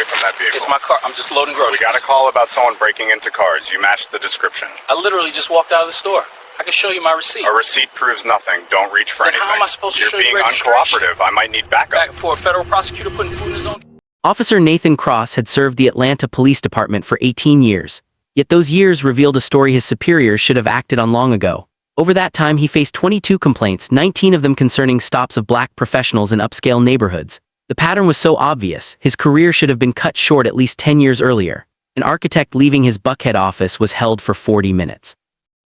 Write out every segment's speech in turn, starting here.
away from that vehicle. It's my car. I'm just loading groceries. We got a call about someone breaking into cars. You matched the description. I literally just walked out of the store. I can show you my receipt. A receipt proves nothing. Don't reach for anything. How am I supposed to show you You're being uncooperative. I might need backup. For a federal prosecutor putting food in his own... Officer Nathan Cross had served the Atlanta Police Department for 18 years. Yet those years revealed a story his superiors should have acted on long ago. Over that time he faced 22 complaints, 19 of them concerning stops of black professionals in upscale neighborhoods. The pattern was so obvious, his career should have been cut short at least 10 years earlier. An architect leaving his Buckhead office was held for 40 minutes.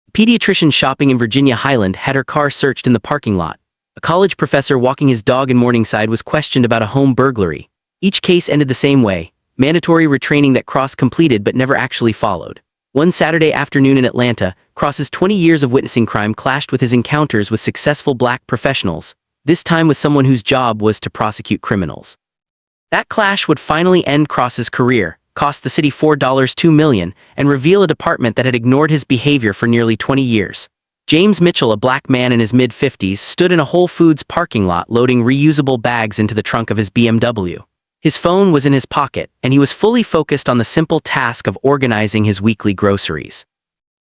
A pediatrician shopping in Virginia Highland had her car searched in the parking lot. A college professor walking his dog in Morningside was questioned about a home burglary. Each case ended the same way, mandatory retraining that Cross completed but never actually followed. One Saturday afternoon in Atlanta, Cross's 20 years of witnessing crime clashed with his encounters with successful black professionals, this time with someone whose job was to prosecute criminals. That clash would finally end Cross's career, cost the city $2 million, and reveal a department that had ignored his behavior for nearly 20 years. James Mitchell, a black man in his mid-50s, stood in a Whole Foods parking lot loading reusable bags into the trunk of his BMW. His phone was in his pocket, and he was fully focused on the simple task of organizing his weekly groceries.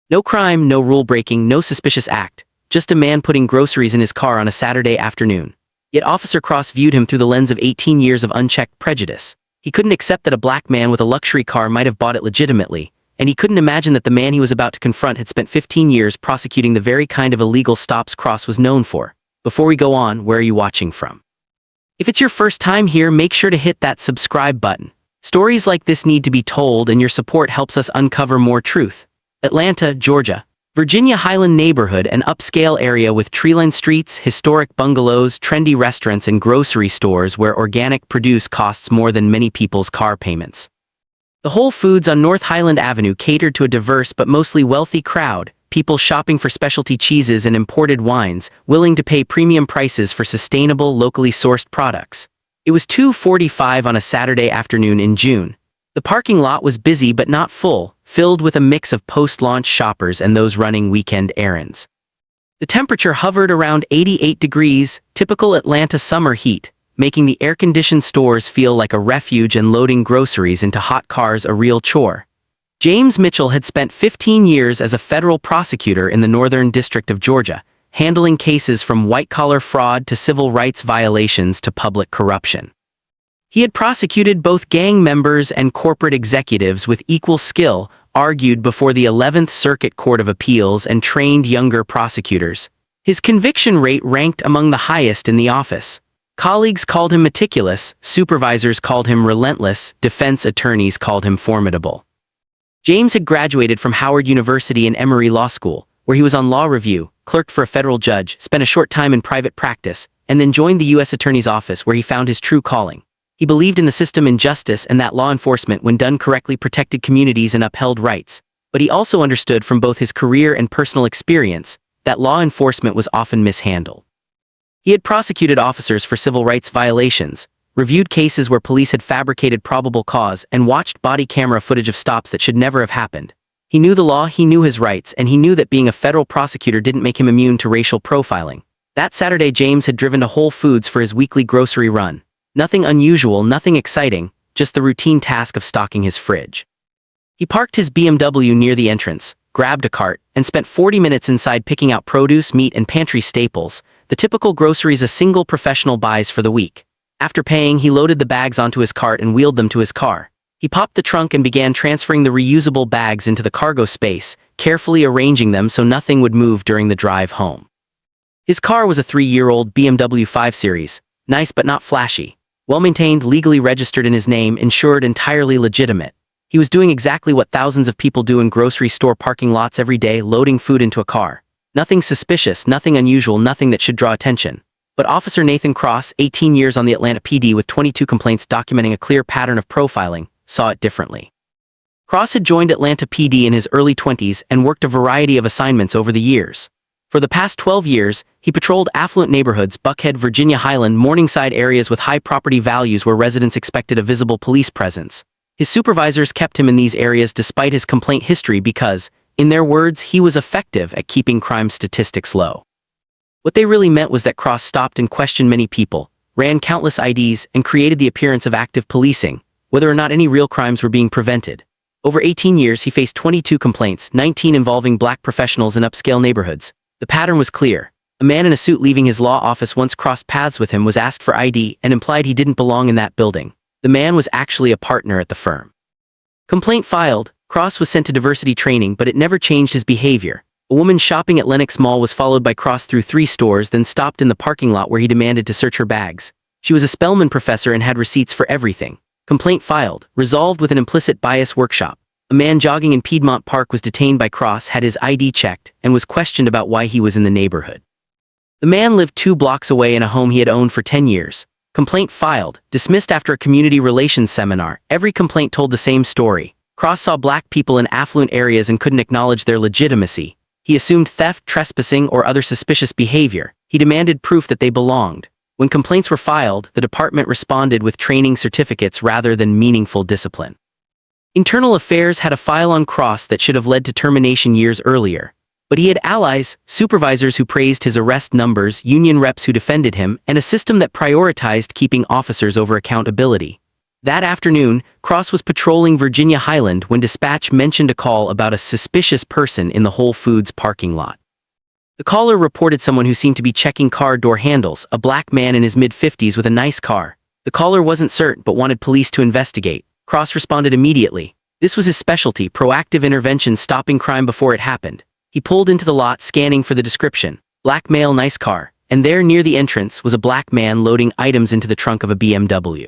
No crime, no rule-breaking, no suspicious act, just a man putting groceries in his car on a Saturday afternoon. Yet Officer Cross viewed him through the lens of 18 years of unchecked prejudice. He couldn't accept that a black man with a luxury car might have bought it legitimately, and he couldn't imagine that the man he was about to confront had spent 15 years prosecuting the very kind of illegal stops Cross was known for. Before we go on, where are you watching from? If it's your first time here, make sure to hit that subscribe button. Stories like this need to be told, and your support helps us uncover more truth. Atlanta, Georgia. Virginia Highland neighborhood, an upscale area with tree-lined streets, historic bungalows, trendy restaurants, and grocery stores where organic produce costs more than many people's car payments. The Whole Foods on North Highland Avenue catered to a diverse but mostly wealthy crowd, people shopping for specialty cheeses and imported wines, willing to pay premium prices for sustainable, locally sourced products. It was 2:45 on a Saturday afternoon in June. The parking lot was busy but not full, filled with a mix of post-launch shoppers and those running weekend errands. The temperature hovered around 88 degrees, typical Atlanta summer heat, making the air-conditioned stores feel like a refuge and loading groceries into hot cars a real chore. James Mitchell had spent 15 years as a federal prosecutor in the Northern District of Georgia, handling cases from white-collar fraud to civil rights violations to public corruption. He had prosecuted both gang members and corporate executives with equal skill, argued before the 11th Circuit Court of Appeals, and trained younger prosecutors. His conviction rate ranked among the highest in the office. Colleagues called him meticulous, supervisors called him relentless, defense attorneys called him formidable. James had graduated from Howard University and Emory Law School, where he was on law review, clerked for a federal judge, spent a short time in private practice, and then joined the U.S. Attorney's Office, where he found his true calling. He believed in the system and justice, and that law enforcement, when done correctly, protected communities and upheld rights. But he also understood from both his career and personal experience that law enforcement was often mishandled. He had prosecuted officers for civil rights violations, reviewed cases where police had fabricated probable cause, and watched body camera footage of stops that should never have happened. He knew the law, he knew his rights, and he knew that being a federal prosecutor didn't make him immune to racial profiling. That Saturday, James had driven to Whole Foods for his weekly grocery run. Nothing unusual, nothing exciting, just the routine task of stocking his fridge. He parked his BMW near the entrance, grabbed a cart, and spent 40 minutes inside picking out produce, meat, and pantry staples, the typical groceries a single professional buys for the week. After paying, he loaded the bags onto his cart and wheeled them to his car. He popped the trunk and began transferring the reusable bags into the cargo space, carefully arranging them so nothing would move during the drive home. His car was a 3-year-old BMW 5 Series, nice but not flashy. Well-maintained, legally registered in his name, insured, entirely legitimate. He was doing exactly what thousands of people do in grocery store parking lots every day, loading food into a car. Nothing suspicious, nothing unusual, nothing that should draw attention. But Officer Nathan Cross, 18 years on the Atlanta PD with 22 complaints documenting a clear pattern of profiling, saw it differently. Cross had joined Atlanta PD in his early 20s and worked a variety of assignments over the years. For the past 12 years, he patrolled affluent neighborhoods, Buckhead, Virginia Highland, Morningside areas with high property values where residents expected a visible police presence. His supervisors kept him in these areas despite his complaint history because, in their words, he was effective at keeping crime statistics low. What they really meant was that Cross stopped and questioned many people, ran countless IDs, and created the appearance of active policing, whether or not any real crimes were being prevented. Over 18 years, he faced 22 complaints, 19 involving black professionals in upscale neighborhoods. The pattern was clear. A man in a suit leaving his law office once crossed paths with him was asked for ID and implied he didn't belong in that building. The man was actually a partner at the firm. Complaint filed. Cross was sent to diversity training, but it never changed his behavior. A woman shopping at Lenox Mall was followed by Cross through 3 stores, then stopped in the parking lot where he demanded to search her bags. She was a Spelman professor and had receipts for everything. Complaint filed. Resolved with an implicit bias workshop. A man jogging in Piedmont Park was detained by Cross, had his ID checked, and was questioned about why he was in the neighborhood. The man lived 2 blocks away in a home he had owned for 10 years. Complaint filed. Dismissed after a community relations seminar. Every complaint told the same story. Cross saw black people in affluent areas and couldn't acknowledge their legitimacy. He assumed theft, trespassing, or other suspicious behavior. He demanded proof that they belonged. When complaints were filed, the department responded with training certificates rather than meaningful discipline. Internal Affairs had a file on Cross that should have led to termination years earlier. But he had allies, supervisors who praised his arrest numbers, union reps who defended him, and a system that prioritized keeping officers over accountability. That afternoon, Cross was patrolling Virginia Highland when dispatch mentioned a call about a suspicious person in the Whole Foods parking lot. The caller reported someone who seemed to be checking car door handles, a black man in his mid-50s with a nice car. The caller wasn't certain but wanted police to investigate. Cross responded immediately. This was his specialty, proactive intervention, stopping crime before it happened. He pulled into the lot, scanning for the description. Black male, nice car. And there near the entrance was a black man loading items into the trunk of a BMW.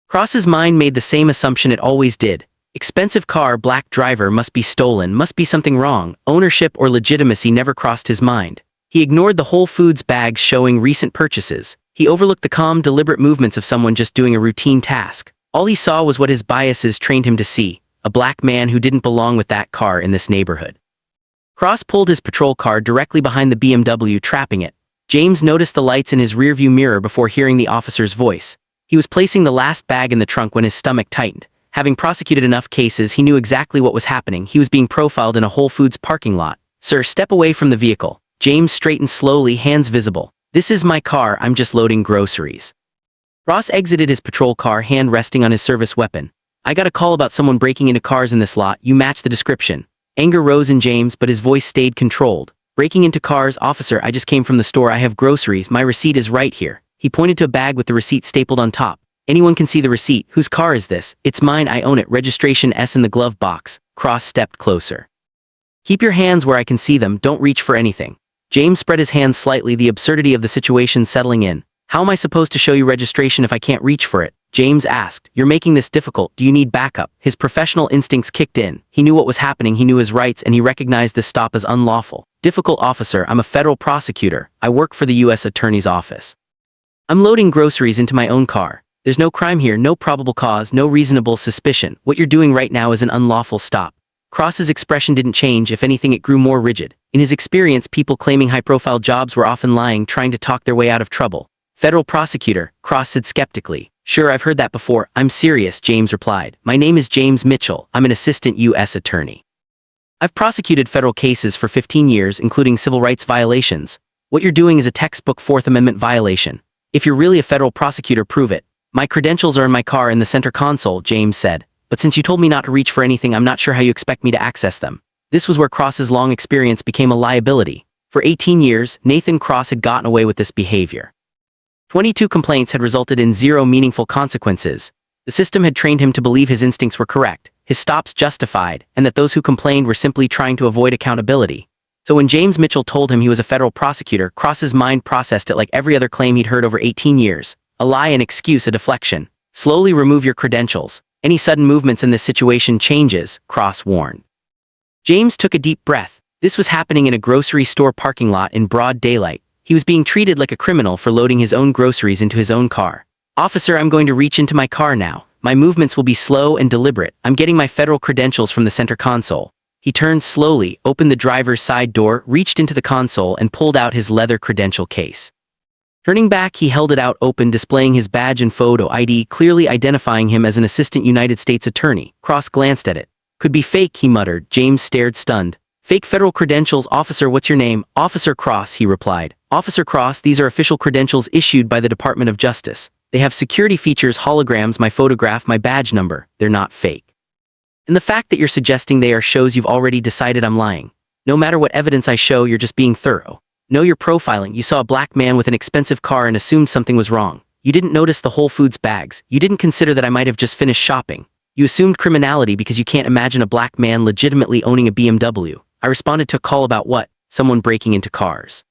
Cross's mind made the same assumption it always did. Expensive car, black driver, must be stolen, must be something wrong. Ownership or legitimacy never crossed his mind. He ignored the Whole Foods bags showing recent purchases. He overlooked the calm, deliberate movements of someone just doing a routine task. All he saw was what his biases trained him to see, a black man who didn't belong with that car in this neighborhood. Cross pulled his patrol car directly behind the BMW, trapping it. James noticed the lights in his rearview mirror before hearing the officer's voice. He was placing the last bag in the trunk when his stomach tightened. Having prosecuted enough cases, he knew exactly what was happening. He was being profiled in a Whole Foods parking lot. "Sir, step away from the vehicle." James straightened slowly, hands visible. "This is my car, I'm just loading groceries." Ross exited his patrol car, hand resting on his service weapon. "I got a call about someone breaking into cars in this lot. You match the description." Anger rose in James, but his voice stayed controlled. "Breaking into cars, officer, I just came from the store. I have groceries. My receipt is right here." He pointed to a bag with the receipt stapled on top. "Anyone can see the receipt. Whose car is this?" "It's mine, I own it. Registration S in the glove box." Cross stepped closer. "Keep your hands where I can see them. Don't reach for anything." James spread his hands slightly, the absurdity of the situation settling in. "How am I supposed to show you registration if I can't reach for it?" James asked. "You're making this difficult. Do you need backup?" His professional instincts kicked in. He knew what was happening, he knew his rights, and he recognized this stop as unlawful. "Difficult, officer. I'm a federal prosecutor. I work for the U.S. Attorney's Office. I'm loading groceries into my own car. There's no crime here, no probable cause, no reasonable suspicion. What you're doing right now is an unlawful stop." Cross's expression didn't change. If anything, it grew more rigid. In his experience, people claiming high-profile jobs were often lying, trying to talk their way out of trouble. "Federal prosecutor," Cross said skeptically. "Sure, I've heard that before." "I'm serious," James replied. "My name is James Mitchell. I'm an assistant U.S. attorney. I've prosecuted federal cases for 15 years, including civil rights violations. What you're doing is a textbook Fourth Amendment violation. If you're really a federal prosecutor, prove it." "My credentials are in my car in the center console," James said. "But since you told me not to reach for anything, I'm not sure how you expect me to access them." This was where Cross's long experience became a liability. For 18 years, Nathan Cross had gotten away with this behavior. 22 complaints had resulted in 0 meaningful consequences. The system had trained him to believe his instincts were correct, his stops justified, and that those who complained were simply trying to avoid accountability. So when James Mitchell told him he was a federal prosecutor, Cross's mind processed it like every other claim he'd heard over 18 years. A lie, an excuse, a deflection. "Slowly remove your credentials. Any sudden movements in this situation changes," Cross warned. James took a deep breath. This was happening in a grocery store parking lot in broad daylight. He was being treated like a criminal for loading his own groceries into his own car. "Officer, I'm going to reach into my car now. My movements will be slow and deliberate. I'm getting my federal credentials from the center console." He turned slowly, opened the driver's side door, reached into the console, and pulled out his leather credential case. Turning back, he held it out open, displaying his badge and photo ID, clearly identifying him as an assistant United States attorney. Cross glanced at it. "Could be fake," he muttered. James stared stunned. "Fake federal credentials, officer. What's your name?" "Officer Cross," he replied. "Officer Cross, these are official credentials issued by the Department of Justice. They have security features, holograms, my photograph, my badge number. They're not fake. And the fact that you're suggesting they are shows you've already decided I'm lying. No matter what evidence I show, you're just being thorough. No, you're profiling. You saw a black man with an expensive car and assumed something was wrong. You didn't notice the Whole Foods bags. You didn't consider that I might have just finished shopping. You assumed criminality because you can't imagine a black man legitimately owning a BMW. I responded to a call about what? Someone breaking into cars.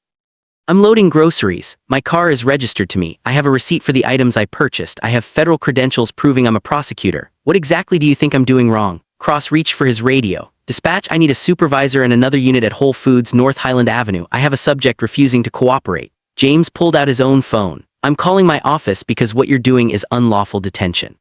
I'm loading groceries. My car is registered to me. I have a receipt for the items I purchased. I have federal credentials proving I'm a prosecutor. What exactly do you think I'm doing wrong? Cross reached for his radio. Dispatch, I need a supervisor and another unit at Whole Foods, North Highland Avenue. I have a subject refusing to cooperate. James pulled out his own phone. I'm calling my office because what you're doing is unlawful detention.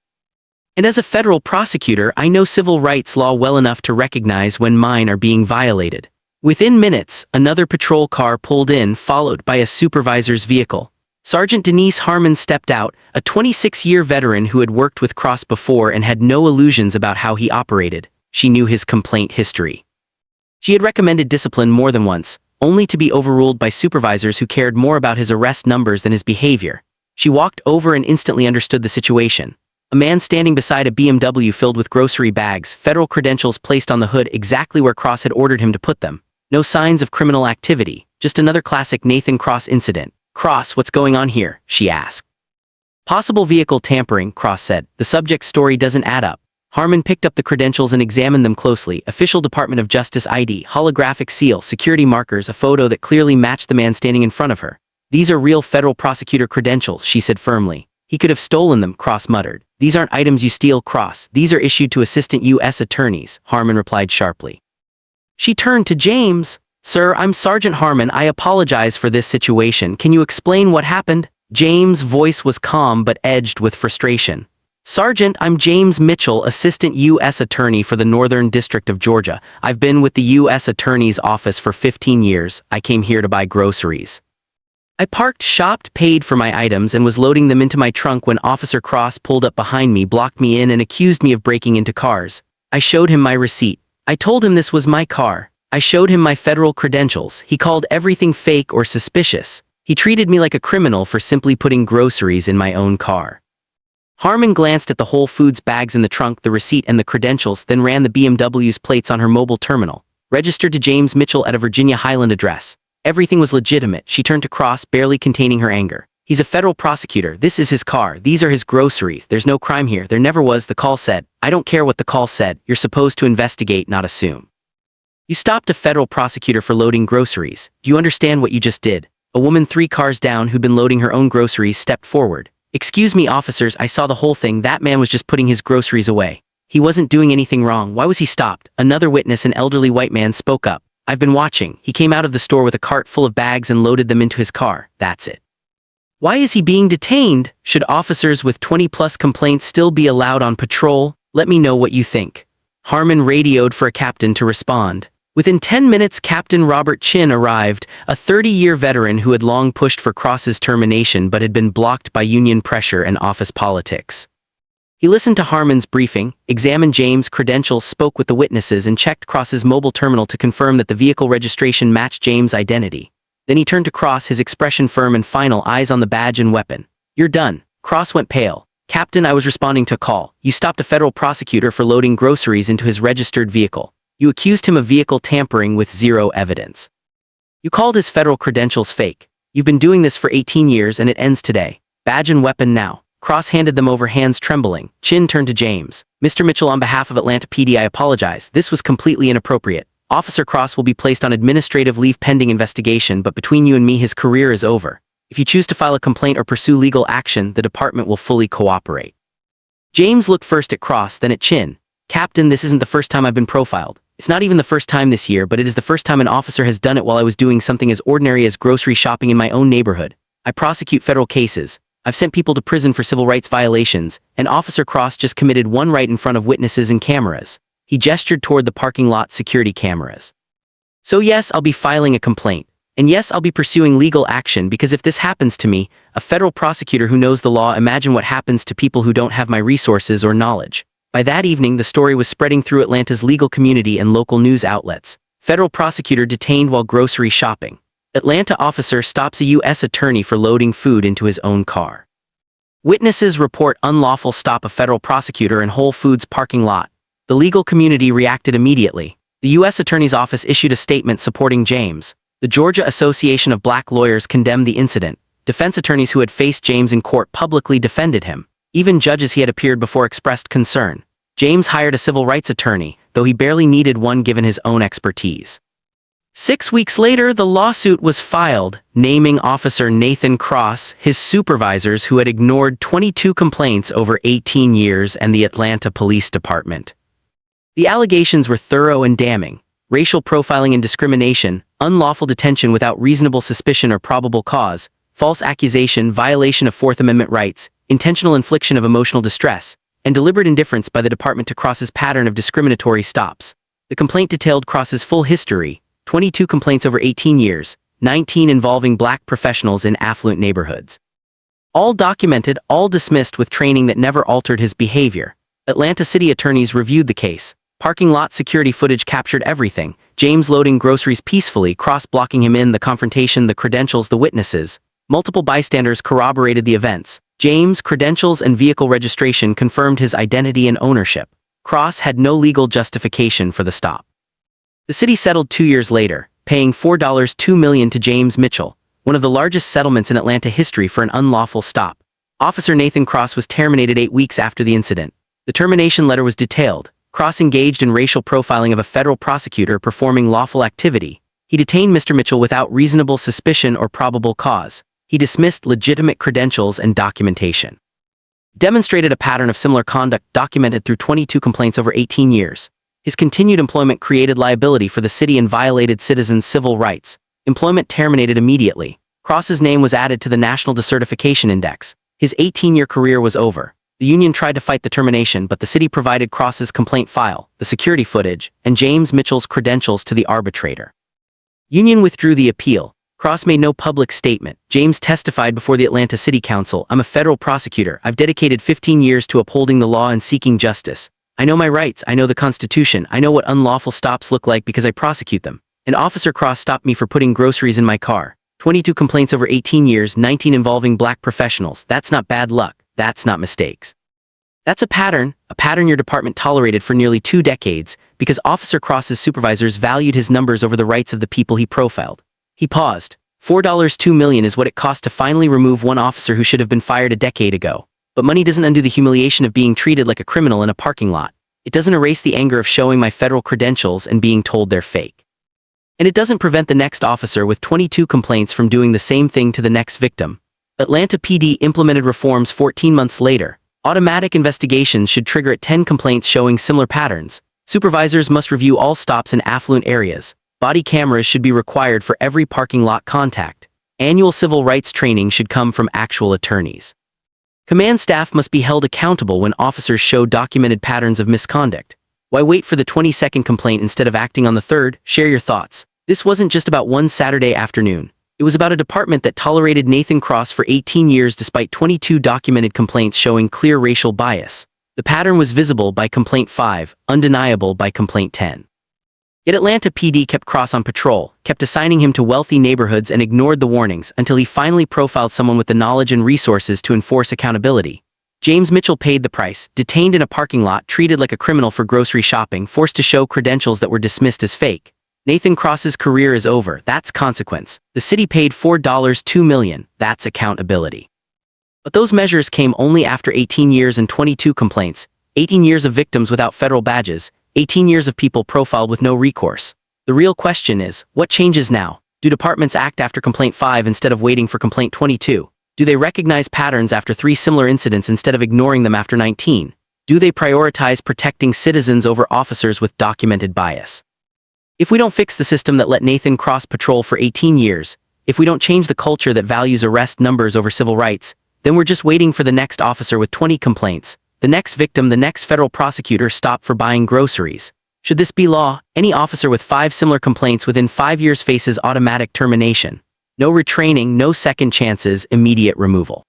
And as a federal prosecutor, I know civil rights law well enough to recognize when mine are being violated. Within minutes, another patrol car pulled in, followed by a supervisor's vehicle. Sergeant Denise Harmon stepped out, a 26-year veteran who had worked with Cross before and had no illusions about how he operated. She knew his complaint history. She had recommended discipline more than once, only to be overruled by supervisors who cared more about his arrest numbers than his behavior. She walked over and instantly understood the situation. A man standing beside a BMW filled with grocery bags, federal credentials placed on the hood exactly where Cross had ordered him to put them. No signs of criminal activity, just another classic Nathan Cross incident. Cross, what's going on here? She asked. Possible vehicle tampering, Cross said. The subject's story doesn't add up. Harmon picked up the credentials and examined them closely. Official Department of Justice ID, holographic seal, security markers, a photo that clearly matched the man standing in front of her. These are real federal prosecutor credentials, she said firmly. He could have stolen them, Cross muttered. These aren't items you steal, Cross. These are issued to assistant U.S. attorneys, Harmon replied sharply. She turned to James. Sir, I'm Sergeant Harmon. I apologize for this situation. Can you explain what happened? James' voice was calm but edged with frustration. Sergeant, I'm James Mitchell, Assistant U.S. Attorney for the Northern District of Georgia. I've been with the U.S. Attorney's Office for 15 years. I came here to buy groceries. I parked, shopped, paid for my items, and was loading them into my trunk when Officer Cross pulled up behind me, blocked me in, and accused me of breaking into cars. I showed him my receipt. I told him this was my car. I showed him my federal credentials. He called everything fake or suspicious. He treated me like a criminal for simply putting groceries in my own car. Harmon glanced at the Whole Foods bags in the trunk, the receipt, and the credentials, then ran the BMW's plates on her mobile terminal. Registered to James Mitchell at a Virginia Highland address. Everything was legitimate. She turned to Cross, barely containing her anger. He's a federal prosecutor. This is his car. These are his groceries. There's no crime here. There never was, the call said. I don't care what the call said. You're supposed to investigate, not assume. You stopped a federal prosecutor for loading groceries. Do you understand what you just did? A woman 3 cars down who'd been loading her own groceries stepped forward. Excuse me, officers, I saw the whole thing. That man was just putting his groceries away. He wasn't doing anything wrong. Why was he stopped? Another witness, an elderly white man, spoke up. I've been watching. He came out of the store with a cart full of bags and loaded them into his car. That's it. Why is he being detained? Should officers with 20+ complaints still be allowed on patrol? Let me know what you think. Harmon radioed for a captain to respond. Within 10 minutes, Captain Robert Chin arrived, a 30-year veteran who had long pushed for Cross's termination but had been blocked by union pressure and office politics. He listened to Harmon's briefing, examined James' credentials, spoke with the witnesses, and checked Cross's mobile terminal to confirm that the vehicle registration matched James' identity. Then he turned to Cross, his expression firm and final, eyes on the badge and weapon. You're done. Cross went pale. Captain, I was responding to a call. You stopped a federal prosecutor for loading groceries into his registered vehicle. You accused him of vehicle tampering with zero evidence. You called his federal credentials fake. You've been doing this for 18 years and it ends today. Badge and weapon now. Cross handed them over, hands trembling. Chin turned to James. Mr. Mitchell, on behalf of Atlanta PD, I apologize. This was completely inappropriate. Officer Cross will be placed on administrative leave pending investigation, but between you and me, his career is over. If you choose to file a complaint or pursue legal action, the department will fully cooperate. James looked first at Cross, then at Chin. Captain, this isn't the first time I've been profiled. It's not even the first time this year, but it is the first time an officer has done it while I was doing something as ordinary as grocery shopping in my own neighborhood. I prosecute federal cases. I've sent people to prison for civil rights violations, and Officer Cross just committed one right in front of witnesses and cameras. He gestured toward the parking lot security cameras. So yes, I'll be filing a complaint. And yes, I'll be pursuing legal action, because if this happens to me, a federal prosecutor who knows the law, imagine what happens to people who don't have my resources or knowledge. By that evening, the story was spreading through Atlanta's legal community and local news outlets. Federal prosecutor detained while grocery shopping. Atlanta officer stops a U.S. attorney for loading food into his own car. Witnesses report unlawful stop of federal prosecutor in Whole Foods parking lot. The legal community reacted immediately. The U.S. Attorney's Office issued a statement supporting James. The Georgia Association of Black Lawyers condemned the incident. Defense attorneys who had faced James in court publicly defended him. Even judges he had appeared before expressed concern. James hired a civil rights attorney, though he barely needed one given his own expertise. 6 weeks later, the lawsuit was filed, naming Officer Nathan Cross, his supervisors who had ignored 22 complaints over 18 years, and the Atlanta Police Department. The allegations were thorough and damning: racial profiling and discrimination, unlawful detention without reasonable suspicion or probable cause, false accusation, violation of Fourth Amendment rights, intentional infliction of emotional distress, and deliberate indifference by the department to Cross's pattern of discriminatory stops. The complaint detailed Cross's full history: 22 complaints over 18 years, 19 involving black professionals in affluent neighborhoods. All documented, all dismissed with training that never altered his behavior. Atlanta city attorneys reviewed the case. Parking lot security footage captured everything: James loading groceries peacefully, Cross blocking him in, the confrontation, the credentials, the witnesses. Multiple bystanders corroborated the events. James' credentials and vehicle registration confirmed his identity and ownership. Cross had no legal justification for the stop. The city settled 2 years later, paying $4.2 million to James Mitchell, one of the largest settlements in Atlanta history for an unlawful stop. Officer Nathan Cross was terminated 8 weeks after the incident. The termination letter was detailed. Cross engaged in racial profiling of a federal prosecutor performing lawful activity. He detained Mr. Mitchell without reasonable suspicion or probable cause. He dismissed legitimate credentials and documentation. Demonstrated a pattern of similar conduct documented through 22 complaints over 18 years. His continued employment created liability for the city and violated citizens' civil rights. Employment terminated immediately. Cross's name was added to the National Decertification Index. His 18-year career was over. The union tried to fight the termination, but the city provided Cross's complaint file, the security footage, and James Mitchell's credentials to the arbitrator. Union withdrew the appeal. Cross made no public statement. James testified before the Atlanta City Council: "I'm a federal prosecutor. I've dedicated 15 years to upholding the law and seeking justice. I know my rights, I know the Constitution, I know what unlawful stops look like because I prosecute them. And Officer Cross stopped me for putting groceries in my car. 22 complaints over 18 years, 19 involving black professionals. That's not bad luck. That's not mistakes. That's a pattern your department tolerated for nearly 2 decades, because Officer Cross's supervisors valued his numbers over the rights of the people he profiled." He paused. $4.2 million is what it cost to finally remove one officer who should have been fired a decade ago. But money doesn't undo the humiliation of being treated like a criminal in a parking lot. It doesn't erase the anger of showing my federal credentials and being told they're fake. And it doesn't prevent the next officer with 22 complaints from doing the same thing to the next victim. Atlanta PD implemented reforms 14 months later. Automatic investigations should trigger at 10 complaints showing similar patterns. Supervisors must review all stops in affluent areas. Body cameras should be required for every parking lot contact. Annual civil rights training should come from actual attorneys. Command staff must be held accountable when officers show documented patterns of misconduct. Why wait for the 22nd complaint instead of acting on the third? Share your thoughts. This wasn't just about one Saturday afternoon. It was about a department that tolerated Nathan Cross for 18 years despite 22 documented complaints showing clear racial bias. The pattern was visible by Complaint 5, undeniable by Complaint 10. Yet Atlanta PD kept Cross on patrol, kept assigning him to wealthy neighborhoods, and ignored the warnings until he finally profiled someone with the knowledge and resources to enforce accountability. James Mitchell paid the price, detained in a parking lot, treated like a criminal for grocery shopping, forced to show credentials that were dismissed as fake. Nathan Cross's career is over. That's consequence. The city paid $4.2 million. That's accountability. But those measures came only after 18 years and 22 complaints, 18 years of victims without federal badges, 18 years of people profiled with no recourse. The real question is, what changes now? Do departments act after Complaint 5 instead of waiting for Complaint 22? Do they recognize patterns after 3 similar incidents instead of ignoring them after 19? Do they prioritize protecting citizens over officers with documented bias? If we don't fix the system that let Nathan Cross patrol for 18 years, if we don't change the culture that values arrest numbers over civil rights, then we're just waiting for the next officer with 20 complaints, the next victim, the next federal prosecutor stopped for buying groceries. Should this be law? Any officer with 5 similar complaints within 5 years faces automatic termination. No retraining, no second chances, immediate removal.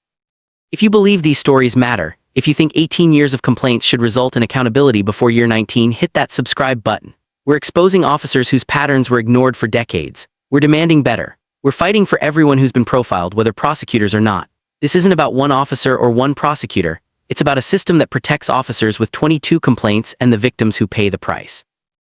If you believe these stories matter, if you think 18 years of complaints should result in accountability before year 19, hit that subscribe button. We're exposing officers whose patterns were ignored for decades. We're demanding better. We're fighting for everyone who's been profiled, whether prosecutors or not. This isn't about one officer or one prosecutor. It's about a system that protects officers with 22 complaints and the victims who pay the price.